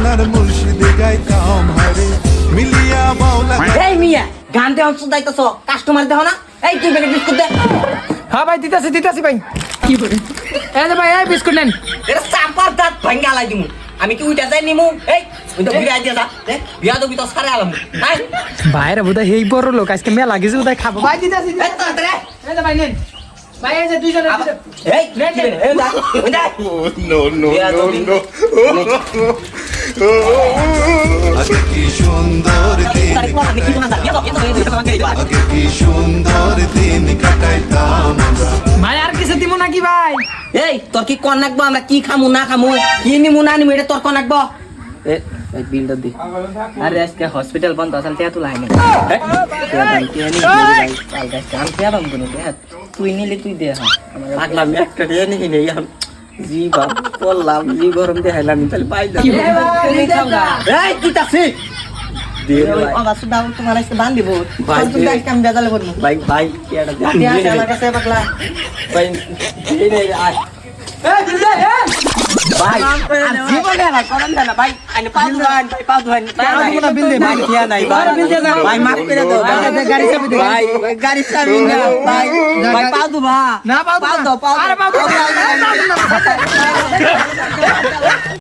সোনার মুর্শিদে গাইতাম হারে মিলিয়া বাউলা এই মিয়া গান দেওয়া শুধাইতেছ কাস্টমার দেখো না এই তুই প্যাকেট বিস্কুট দে হ্যাঁ ভাই দিতাছি ভাই কি করে এই যে ভাই এই বিস্কুট নেন এটা চাপার দাঁত ভাঙ্গা লাই দিমু আমি কি উইটা যাই নিমু এই উইটা বিয়া দিয়া যা বিয়া দবি তো সারে আলাম নাই ভাইরা বোধহয় এই বড় লোক আজকে মেলা গেছে বোধহয় খাবো ভাই দিতাছি এই তাড়াতাড়ি এই যে ভাই নেন ভাই এই যে দুইজনের এই নে নে এই দা ওই দা নো নো নো নো আগে কি সুন্দর দিন তারে কোন আমি কি না যা আগে কি সুন্দর দিন কাটাইতাম আমরা ভাই আর কিছু দিব নাকি ভাই এই তোর কি কোন নাকবো আমরা কি খামু না খামু কি নিমু না নিমু এটা তোর কোন নাকবো এই বিলটা দি আরে আজকে হসপিটাল বন্ধ আছে তে তুই লাইনে তুই নিলে তুই দে লাগলাম একটা দিয়ে নিয়ে নেই জি বাপ বললাম জি গরম দিয়ে হাইলাম তাহলে পাই যাবে এই কি তাছে দে আবার দাও তোমার আজকে বান দিব ভাই তুমি আজকে আমি বেজালে করব ভাই ভাই কি এটা দিয়া আমার কাছে পাগলা ভাই এই নে আয় এই দিলে ভাই জীবনে না করন না ভাই আইনে পাউ দুহান ভাই পাউ দুহান না বিল দে ভাই কিয়া নাই ভাই মাফ করে দাও গাড়ি চাবি দে ভাই গাড়ি চাবি না ভাই ভাই পাউ দু ভা না পাও পাউ দাও পাউ আরে পাও